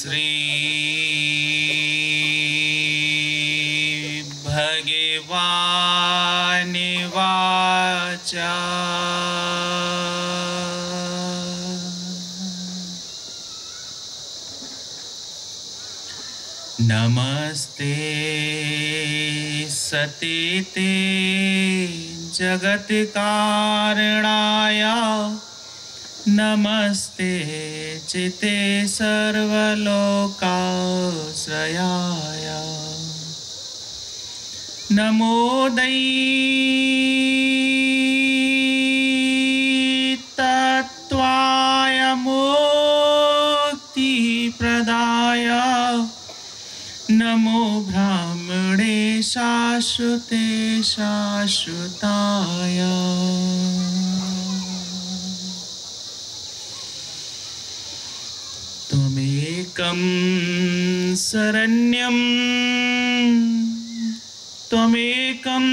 श्री भगवान् वाचा नमस्ते सतीते जगत्कारणाय नमस्ते चिते सर्वलोकाश्रयाय नमो दैतत्वाय मुक्तिप्रदाय नमो ब्राह्मणे शाश्वते शाश्वताय त्वमेकं शरण्यं त्वमेकं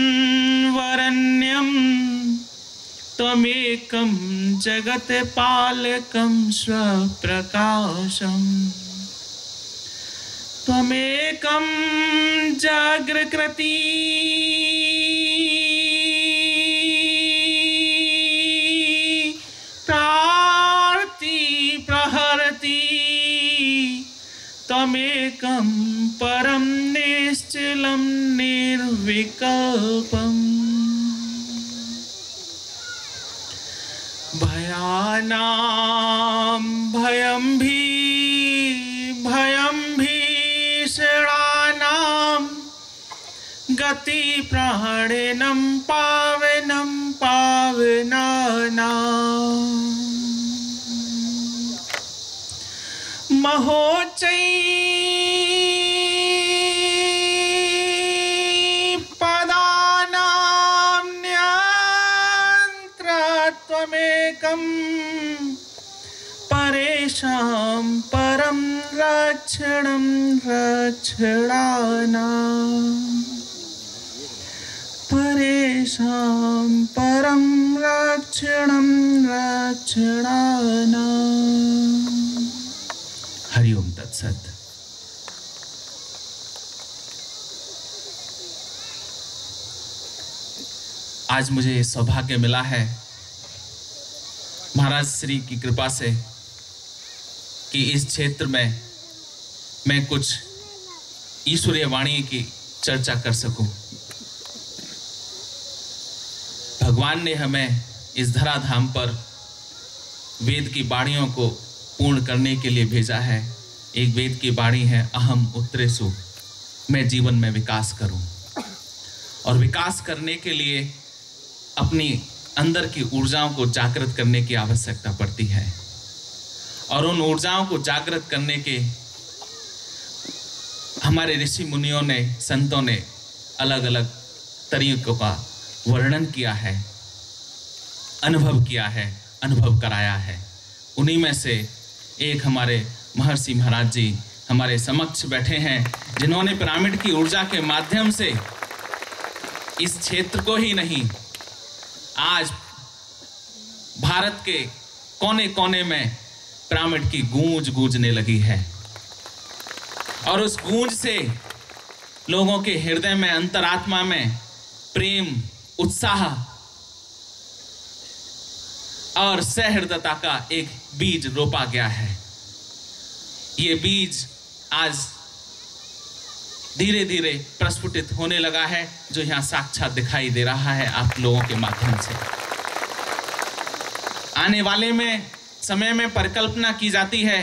वरण्यं त्वमेकं जगत्पालकं स्वप्रकाशम् त्वमेकं जागृकृति प्रार्ति प्रहरति त्वमेकं परं निश्चलं निर्विकल्पम् भयानां भयं भीषणानां गति प्राणिनं पावनं पावनानां महोच्चैपदानां नियन्त्रत्वमेकं परेषां परं रक्षणं रक्षणानां परेषां परं रक्षणं रक्षणानां। हरिओम तत्सत। आज मुझे सौभाग्य मिला है महाराज श्री की कृपा से कि इस क्षेत्र में मैं कुछ ईश्वरीय वाणी की चर्चा कर सकूं। भगवान ने हमें इस धराधाम पर वेद की वाणियों को पूर्ण करने के लिए भेजा है। एक वेद की वाणी है अहम उत्तरेषु, मैं जीवन में विकास करूं। और विकास करने के लिए अपनी अंदर की ऊर्जाओं को जागृत करने की आवश्यकता पड़ती है। और उन ऊर्जाओं को जागृत करने के हमारे ऋषि मुनियों ने, संतों ने अलग अलग तरीकों का वर्णन किया है, अनुभव किया है, अनुभव कराया है। उन्हीं में से एक हमारे महर्षि महाराज जी हमारे समक्ष बैठे हैं, जिन्होंने पिरामिड की ऊर्जा के माध्यम से इस क्षेत्र को ही नहीं, आज भारत के कोने कोने में पिरामिड की गूंज गूंजने लगी है। और उस गूंज से लोगों के हृदय में, अंतरात्मा में प्रेम, उत्साह और सहृदयता का एक बीज रोपा गया है। ये बीज आज धीरे धीरे प्रस्फुटित होने लगा है, जो यहाँ साक्षात दिखाई दे रहा है आप लोगों के माध्यम से। आने वाले में समय में परिकल्पना की जाती है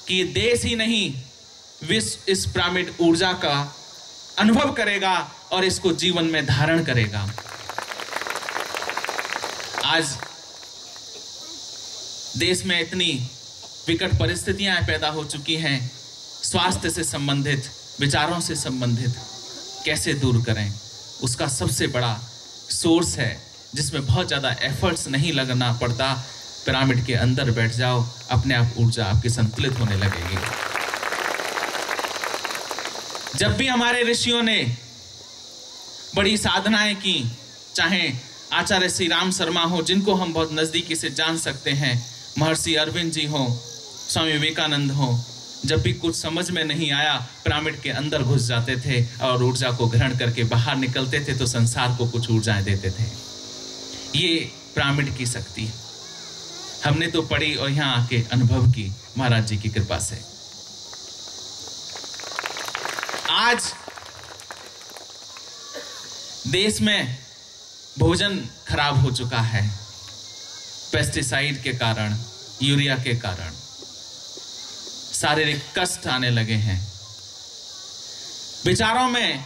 कि देश ही नहीं, विश्व इस पिरामिड ऊर्जा का अनुभव करेगा और इसको जीवन में धारण करेगा। आज देश में इतनी विकट परिस्थितियां पैदा हो चुकी हैं, स्वास्थ्य से संबंधित, विचारों से संबंधित, कैसे दूर करें, उसका सबसे बड़ा सोर्स है जिसमें बहुत ज़्यादा एफर्ट्स नहीं लगना पड़ता। पिरामिड के अंदर बैठ जाओ, अपने आप ऊर्जा आपकी संतुलित होने लगेगी। जब भी हमारे ऋषियों ने बड़ी साधनाएं की, चाहे आचार्य श्री राम शर्मा हो, जिनको हम बहुत नज़दीकी से जान सकते हैं, महर्षि अरविंद जी हो, स्वामी विवेकानंद हो, जब भी कुछ समझ में नहीं आया, पिरामिड के अंदर घुस जाते थे और ऊर्जा को ग्रहण करके बाहर निकलते थे, तो संसार को कुछ ऊर्जाएं देते थे। ये पिरामिड की शक्ति है। हमने तो पढ़ी और यहाँ आके अनुभव की महाराज जी की कृपा से। आज देश में भोजन खराब हो चुका है, पेस्टिसाइड के कारण, यूरिया के कारण शारीरिक कष्ट आने लगे हैं। विचारों में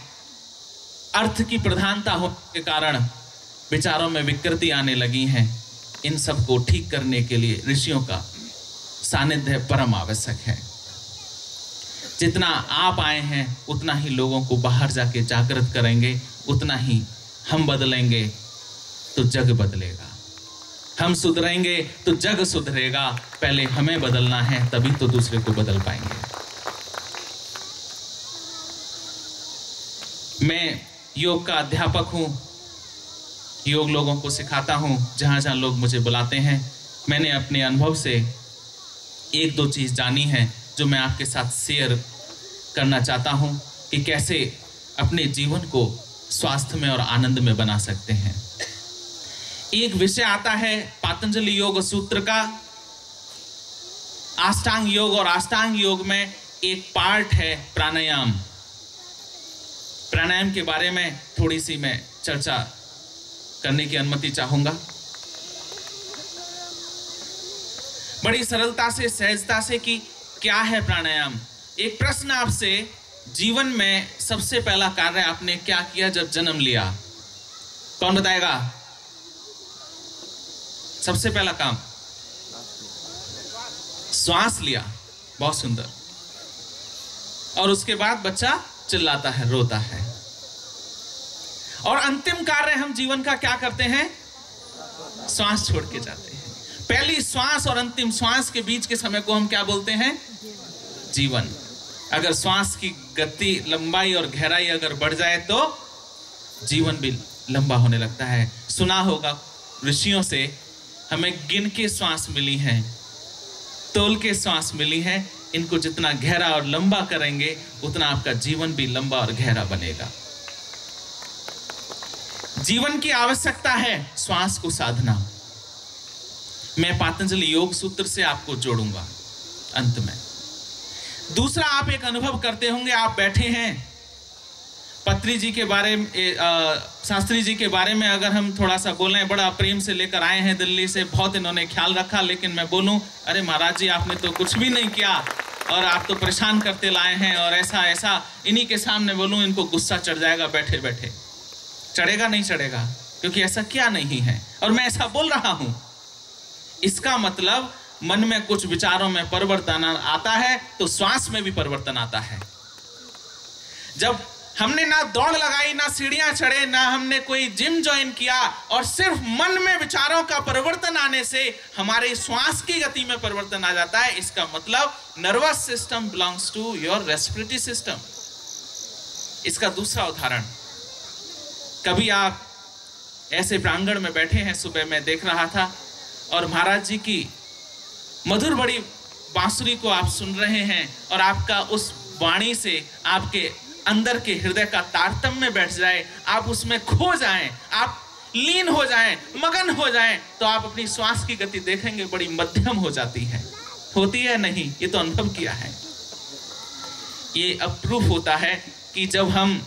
अर्थ की प्रधानता होने के कारण विचारों में विकृति आने लगी हैं। इन सब को ठीक करने के लिए ऋषियों का सानिध्य परम आवश्यक है। जितना आप आए हैं उतना ही लोगों को बाहर जाके जागृत करेंगे, उतना ही हम बदलेंगे तो जग बदलेगा। हम सुधरेंगे तो जग सुधरेगा। पहले हमें बदलना है, तभी तो दूसरे को बदल पाएंगे। मैं योग का अध्यापक हूं, योग लोगों को सिखाता हूं। जहां जहां लोग मुझे बुलाते हैं, मैंने अपने अनुभव से एक दो चीज जानी है जो मैं आपके साथ शेयर करना चाहता हूं कि कैसे अपने जीवन को स्वास्थ्य में और आनंद में बना सकते हैं। एक विषय आता है पातंजलि योग सूत्र का, अष्टांग योग, और अष्टांग योग में एक पार्ट है प्राणायाम। प्राणायाम के बारे में थोड़ी सी मैं चर्चा करने की अनुमति चाहूंगा। बड़ी सरलता से, सहजता से कि क्या है प्राणायाम। एक प्रश्न आपसे, जीवन में सबसे पहला कार्य आपने क्या किया जब जन्म लिया? कौन बताएगा? सबसे पहला काम श्वास लिया, बहुत सुंदर। और उसके बाद बच्चा चिल्लाता है, रोता है। और अंतिम कार्य हम जीवन का क्या करते हैं? श्वास छोड़ के जाते हैं। पहली श्वास और अंतिम श्वास के बीच के समय को हम क्या बोलते हैं? जीवन। अगर श्वास की गति, लंबाई और गहराई अगर बढ़ जाए तो जीवन भी लंबा होने लगता है। सुना होगा ऋषियों से, हमें गिन के श्वास मिली हैं, तोल के श्वास मिली हैं। इनको जितना गहरा और लंबा करेंगे उतना आपका जीवन भी लंबा और गहरा बनेगा। जीवन की आवश्यकता है श्वास को साधना। मैं पातंजलि योग सूत्र से आपको जोड़ूंगा अंत में। दूसरा, आप एक अनुभव करते होंगे, आप बैठे हैं, पत्री जी के बारे में, शास्त्री जी के बारे में अगर हम थोड़ा सा बोलें, बड़ा प्रेम से लेकर आए हैं दिल्ली से, बहुत इन्होंने ख्याल रखा। लेकिन मैं बोलूं, अरे महाराज जी आपने तो कुछ भी नहीं किया और आप तो परेशान करते लाए हैं, और ऐसा ऐसा, इन्हीं के सामने बोलूं इनको गुस्सा चढ़ जाएगा बैठे बैठे। चढ़ेगा नहीं चढ़ेगा, क्योंकि ऐसा क्या नहीं है और मैं ऐसा बोल रहा हूं। इसका मतलब मन में कुछ विचारों में परिवर्तन आता है तो श्वास में भी परिवर्तन आता है। जब हमने ना दौड़ लगाई, ना सीढ़ियां चढ़े, ना हमने कोई जिम ज्वाइन किया, और सिर्फ मन में विचारों का परिवर्तन आने से हमारे श्वास की गति में परिवर्तन आ जाता है। इसका मतलब nervous system belongs to your respiratory system. इसका दूसरा उदाहरण, कभी आप ऐसे प्रांगण में बैठे हैं, सुबह मैं देख रहा था, और महाराज जी की मधुर बड़ी बांसुरी को आप सुन रहे हैं, और आपका उस वाणी से आपके अंदर के हृदय का तारतम्य बैठ जाए, आप उसमें खो जाएं, आप लीन हो जाएं, मगन हो जाएं, तो आप अपनी श्वास की गति देखेंगे बड़ी मध्यम हो जाती है। होती है नहीं, ये तो अनुभव किया है। ये अब प्रूफ होता है कि जब हम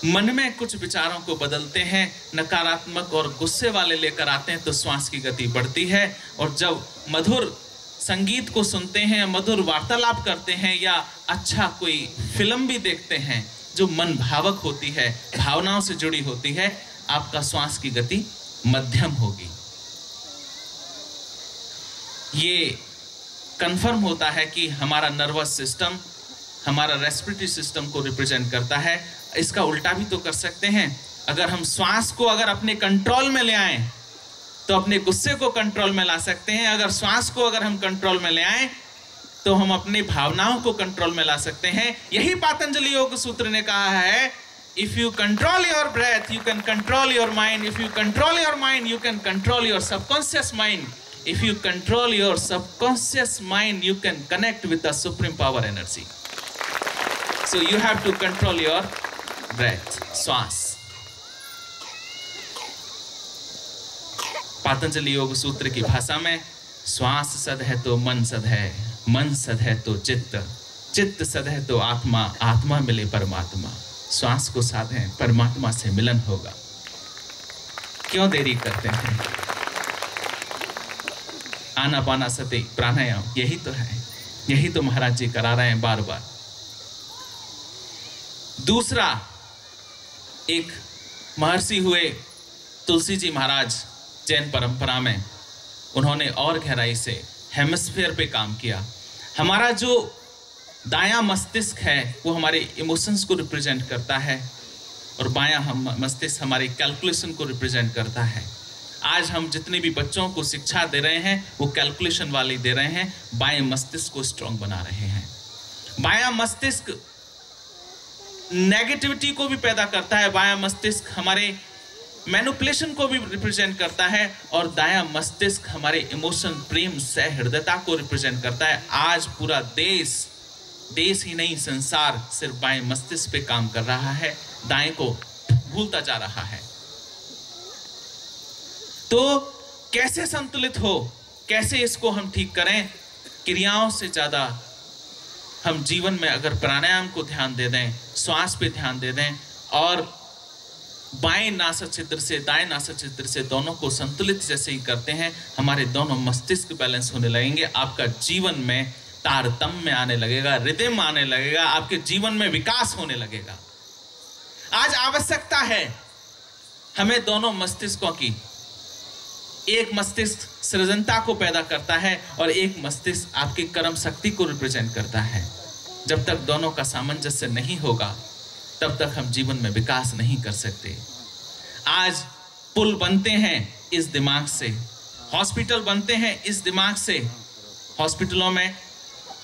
मन में कुछ विचारों को बदलते हैं, नकारात्मक और गुस्से वाले लेकर आते हैं, तो श्वास की गति बढ़ती है। और जब मधुर संगीत को सुनते हैं, मधुर वार्तालाप करते हैं, या अच्छा कोई फिल्म भी देखते हैं जो मन भावक होती है, भावनाओं से जुड़ी होती है, आपका श्वास की गति मध्यम होगी। ये कंफर्म होता है कि हमारा नर्वस सिस्टम हमारा रेस्पिरेटरी सिस्टम को रिप्रेजेंट करता है। इसका उल्टा भी तो कर सकते हैं। अगर हम श्वास को अगर अपने कंट्रोल में ले आएं तो अपने गुस्से को कंट्रोल में ला सकते हैं। अगर श्वास को अगर हम कंट्रोल में ले आएं तो हम अपनी भावनाओं को कंट्रोल में ला सकते हैं। यही पातंजलि योग सूत्र ने कहा है, if you control your breath you can control your mind, if you control your mind you can control your subconscious mind. If you control your subconscious mind, you can connect with the supreme power energy. So you have to control your breath, श्वास. पातंजलि योग सूत्र की भाषा में श्वास सद है तो मन सद है, मन सद है तो चित्त, चित्त सद है तो आत्मा, आत्मा मिले परमात्मा. श्वास को साधें, परमात्मा से मिलन होगा. क्यों देरी करते हैं? आनापानसति प्राणायाम यही तो है, यही तो महाराज जी करा रहे हैं बार बार. दूसरा, एक महर्षि हुए तुलसी जी महाराज जैन परंपरा में, उन्होंने और गहराई से हेमिस्फीयर पे काम किया. हमारा जो दायां मस्तिष्क है वो हमारे इमोशंस को रिप्रेजेंट करता है और बायां मस्तिष्क हमारे कैलकुलेशन को रिप्रेजेंट करता है. आज हम जितने भी बच्चों को शिक्षा दे रहे हैं वो कैलकुलेशन वाली दे रहे हैं, बाएं मस्तिष्क को स्ट्रांग बना रहे हैं. बायां मस्तिष्क नेगेटिविटी को भी पैदा करता है, बायां मस्तिष्क हमारे मैनिपुलेशन को भी रिप्रेजेंट करता है और दायां मस्तिष्क हमारे इमोशन, प्रेम, सहृदयता को रिप्रेजेंट करता है. आज पूरा देश ही नहीं संसार सिर्फ बाएं मस्तिष्क पे काम कर रहा है, दाएं को भूलता जा रहा है. तो कैसे संतुलित हो, कैसे इसको हम ठीक करें? क्रियाओं से ज्यादा हम जीवन में अगर प्राणायाम को ध्यान दे दें, श्वास पे ध्यान दे दें और बाएं नासा छिद्र से दाएं नासा छिद्र से दोनों को संतुलित जैसे ही करते हैं, हमारे दोनों मस्तिष्क बैलेंस होने लगेंगे. आपका जीवन में तारतम्य आने लगेगा, रिदम आने लगेगा, आपके जीवन में विकास होने लगेगा. आज आवश्यकता है हमें दोनों मस्तिष्कों की. एक मस्तिष्क सृजनता को पैदा करता है और एक मस्तिष्क आपकी कर्म शक्ति को रिप्रेजेंट करता है. जब तक दोनों का सामंजस्य नहीं होगा तब तक हम जीवन में विकास नहीं कर सकते. आज पुल बनते हैं इस दिमाग से, हॉस्पिटल बनते हैं इस दिमाग से. हॉस्पिटलों में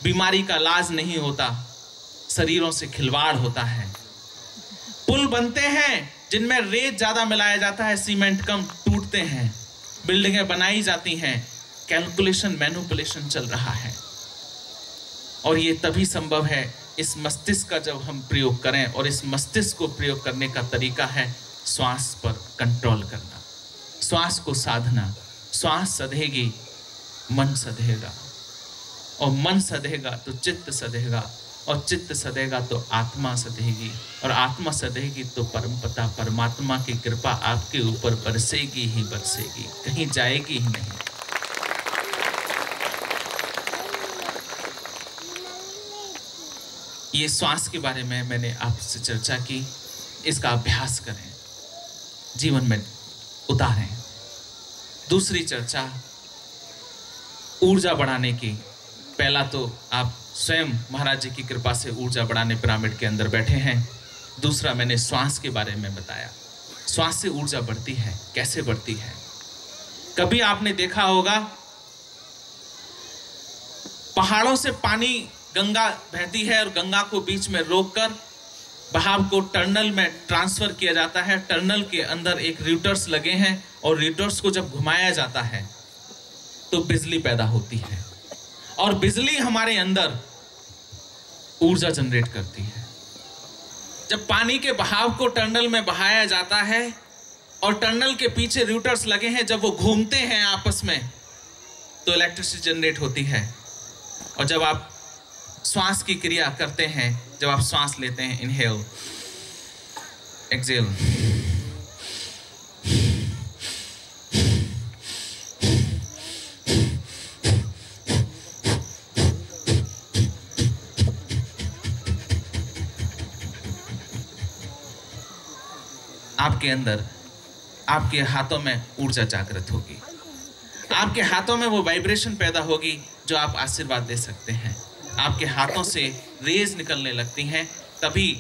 बीमारी का इलाज नहीं होता, शरीरों से खिलवाड़ होता है. पुल बनते हैं जिनमें रेत ज्यादा मिलाया जाता है, सीमेंट कम, टूटते हैं. बिल्डिंगें बनाई जाती हैं, कैलकुलेशन, मैनिपुलेशन चल रहा है. और ये तभी संभव है इस मस्तिष्क का जब हम प्रयोग करें, और इस मस्तिष्क को प्रयोग करने का तरीका है श्वास पर कंट्रोल करना, श्वास को साधना. श्वास सधेगी, मन सधेगा, और मन सधेगा तो चित्त सधेगा, और चित्त सधेगा तो आत्मा सधेगी, और आत्मा सधेगी तो परमपिता परमात्मा की कृपा आपके ऊपर बरसेगी ही बरसेगी, कहीं जाएगी ही नहीं. ये श्वास के बारे में मैंने आपसे चर्चा की. इसका अभ्यास करें, जीवन में उतारें. दूसरी चर्चा ऊर्जा बढ़ाने की. पहला तो आप स्वयं महाराज जी की कृपा से ऊर्जा बढ़ाने पिरामिड के अंदर बैठे हैं. दूसरा मैंने श्वास के बारे में बताया. श्वास से ऊर्जा बढ़ती है, कैसे बढ़ती है? कभी आपने देखा होगा पहाड़ों से पानी, गंगा बहती है और गंगा को बीच में रोककर बहाव को टनल में ट्रांसफर किया जाता है. टनल के अंदर एक रोटर्स लगे हैं और रोटर्स को जब घुमाया जाता है तो बिजली पैदा होती है, और बिजली हमारे अंदर ऊर्जा जनरेट करती है. जब पानी के बहाव को टनल में बहाया जाता है और टनल के पीछे रोटर्स लगे हैं, जब वो घूमते हैं आपस में तो इलेक्ट्रिसिटी जनरेट होती है. और जब आप श्वास की क्रिया करते हैं, जब आप श्वास लेते हैं, इनहेल, एक्सहेल, आपके अंदर, आपके हाथों में ऊर्जा जागृत होगी. आपके हाथों में वो वाइब्रेशन पैदा होगी जो आप आशीर्वाद दे सकते हैं. आपके हाथों से रेज निकलने लगती हैं. तभी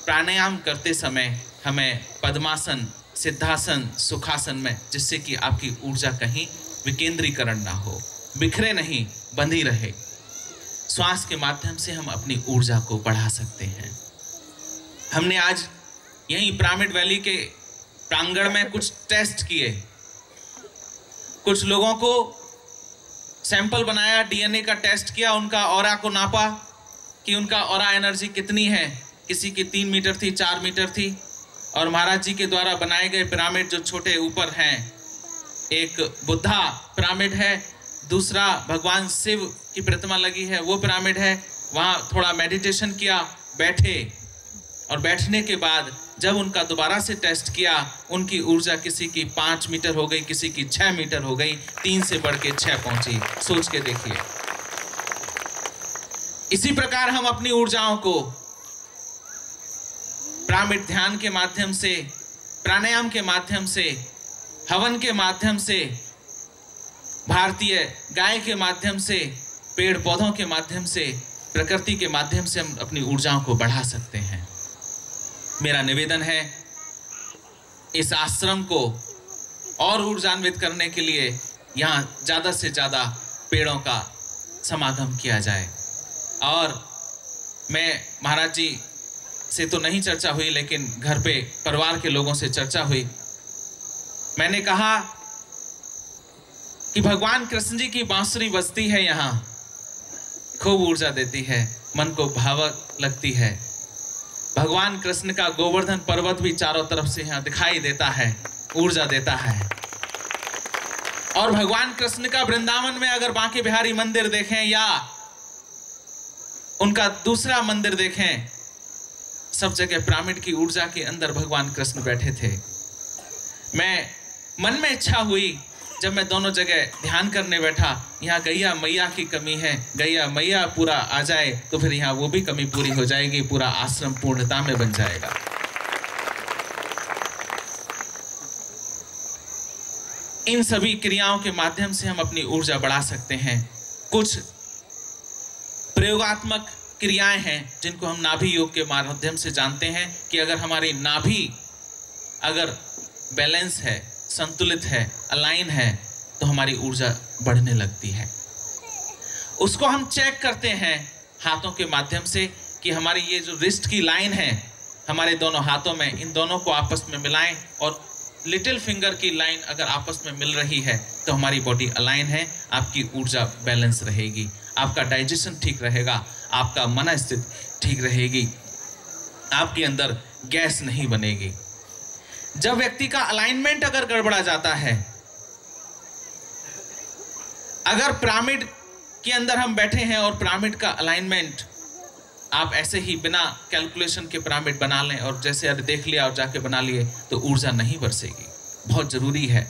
प्राणायाम करते समय हमें पद्मासन, सिद्धासन, सुखासन में, जिससे कि आपकी ऊर्जा कहीं विकेंद्रीकरण ना हो, बिखरे नहीं, बंधी रहे. श्वास के माध्यम से हम अपनी ऊर्जा को बढ़ा सकते हैं. हमने आज यहीं पिरामिड वैली के प्रांगण में कुछ टेस्ट किए. कुछ लोगों को सैंपल बनाया, डीएनए का टेस्ट किया, उनका ऑरा को नापा कि उनका ऑरा एनर्जी कितनी है। किसी की 3 मीटर थी, 4 मीटर थी। और महाराज जी के द्वारा बनाए गए पिरामिड जो छोटे ऊपर हैं, एक बुद्धा पिरामिड है, दूसरा भगवान शिव की प्रतिमा लगी है वो पिरामिड है। वहाँ थोड़ा मेडिटेशन किया, बैठे, और बैठने के बाद जब उनका दोबारा से टेस्ट किया, उनकी ऊर्जा किसी की 5 मीटर हो गई, किसी की 6 मीटर हो गई, 3 से बढ़ के 6 पहुंची। सोच के देखिए। इसी प्रकार हम अपनी ऊर्जाओं को पिरामिड ध्यान के माध्यम से, प्राणायाम के माध्यम से, हवन के माध्यम से, भारतीय गाय के माध्यम से, पेड़ पौधों के माध्यम से, प्रकृति के माध्यम से हम अपनी ऊर्जाओं को बढ़ा सकते हैं। मेरा निवेदन है, इस आश्रम को और ऊर्जान्वित करने के लिए यहाँ ज़्यादा से ज़्यादा पेड़ों का समागम किया जाए। और मैं महाराज जी से तो नहीं चर्चा हुई, लेकिन घर पे परिवार के लोगों से चर्चा हुई। मैंने कहा कि भगवान कृष्ण जी की बांसुरी बजती है यहाँ, खूब ऊर्जा देती है, मन को भावक लगती है। भगवान कृष्ण का गोवर्धन पर्वत भी चारों तरफ से यहाँ दिखाई देता है, ऊर्जा देता है। और भगवान कृष्ण का वृंदावन में अगर बांके बिहारी मंदिर देखें या उनका दूसरा मंदिर देखें, सब जगह पिरामिड की ऊर्जा के अंदर भगवान कृष्ण बैठे थे। मैं मन में इच्छा हुई, जब मैं दोनों जगह ध्यान करने बैठा, यहाँ गैया मैया की कमी है, गैया मैया पूरा आ जाए तो फिर यहाँ वो भी कमी पूरी हो जाएगी, पूरा आश्रम पूर्णता में बन जाएगा। इन सभी क्रियाओं के माध्यम से हम अपनी ऊर्जा बढ़ा सकते हैं। कुछ प्रयोगात्मक क्रियाएं हैं जिनको हम नाभि योग के माध्यम से जानते हैं कि अगर हमारी नाभि अगर बैलेंस है, संतुलित है, अलाइन है, तो हमारी ऊर्जा बढ़ने लगती है। उसको हम चेक करते हैं हाथों के माध्यम से कि हमारी ये जो रिस्ट की लाइन है हमारे दोनों हाथों में, इन दोनों को आपस में मिलाएं और लिटिल फिंगर की लाइन अगर आपस में मिल रही है तो हमारी बॉडी अलाइन है, आपकी ऊर्जा बैलेंस रहेगी, आपका डाइजेशन ठीक रहेगा, आपका मन स्थिति ठीक रहेगी, आपके अंदर गैस नहीं बनेगी। जब व्यक्ति का अलाइनमेंट अगर गड़बड़ा जाता है, अगर पिरामिड के अंदर हम बैठे हैं और पिरामिड का अलाइनमेंट आप ऐसे ही बिना कैलकुलेशन के पिरामिड बना लें और जैसे अरे देख लिया और जाके बना लिए, तो ऊर्जा नहीं बरसेगी। बहुत जरूरी है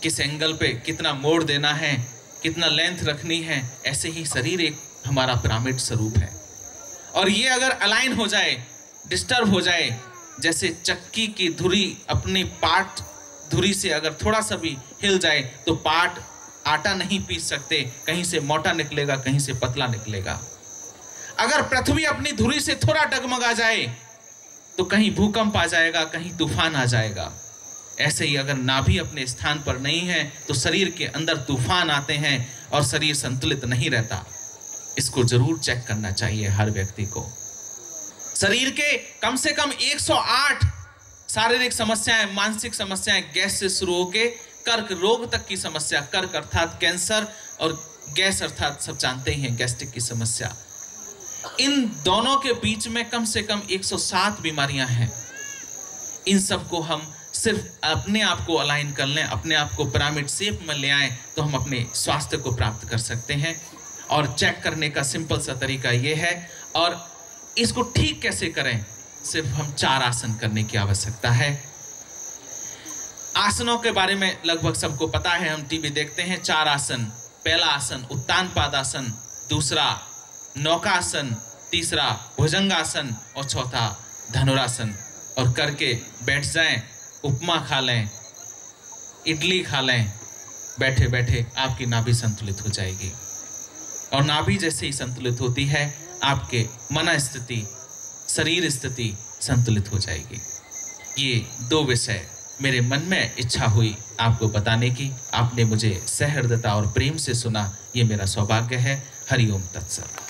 किस एंगल पे कितना मोड़ देना है, कितना लेंथ रखनी है। ऐसे ही शरीर एक हमारा पिरामिड स्वरूप है, और ये अगर अलाइन हो जाए, डिस्टर्ब हो जाए, जैसे चक्की की धुरी अपनी पाट धुरी से अगर थोड़ा सा भी हिल जाए तो पाट आटा नहीं पीस सकते, कहीं से मोटा निकलेगा, कहीं से पतला निकलेगा। अगर पृथ्वी अपनी धुरी से थोड़ा डगमगा जाए तो कहीं भूकंप आ जाएगा, कहीं तूफान आ जाएगा। ऐसे ही अगर नाभि अपने स्थान पर नहीं है तो शरीर के अंदर तूफान आते हैं और शरीर संतुलित नहीं रहता। इसको जरूर चेक करना चाहिए हर व्यक्ति को। शरीर के कम से कम 108 शारीरिक समस्याएं, मानसिक समस्याएं, गैस से शुरू होकर कर्क रोग तक की समस्या, कर्क अर्थात कैंसर और गैस अर्थात सब जानते ही हैं गैस्ट्रिक की समस्या, इन दोनों के बीच में कम से कम 107 बीमारियां हैं। इन सब को हम सिर्फ अपने आप को अलाइन कर लें, अपने आप को पिरामिड शेप में ले आए तो हम अपने स्वास्थ्य को प्राप्त कर सकते हैं। और चेक करने का सिंपल सा तरीका ये है, और इसको ठीक कैसे करें, सिर्फ हम 4 आसन करने की आवश्यकता है। आसनों के बारे में लगभग सबको पता है, हम टीवी देखते हैं। 4 आसन, पहला आसन उत्तान पादासन, दूसरा नौकासन, तीसरा भुजंगासन और चौथा धनुरासन। और करके बैठ जाएं, उपमा खा लें, इडली खा लें, बैठे बैठे आपकी नाभि संतुलित हो जाएगी। और नाभि जैसे ही संतुलित होती है आपके मन स्थिति, शरीर स्थिति संतुलित हो जाएगी। ये 2 विषय मेरे मन में इच्छा हुई आपको बताने की। आपने मुझे सहृदयता और प्रेम से सुना, ये मेरा सौभाग्य है। हरि ओम तत्सत।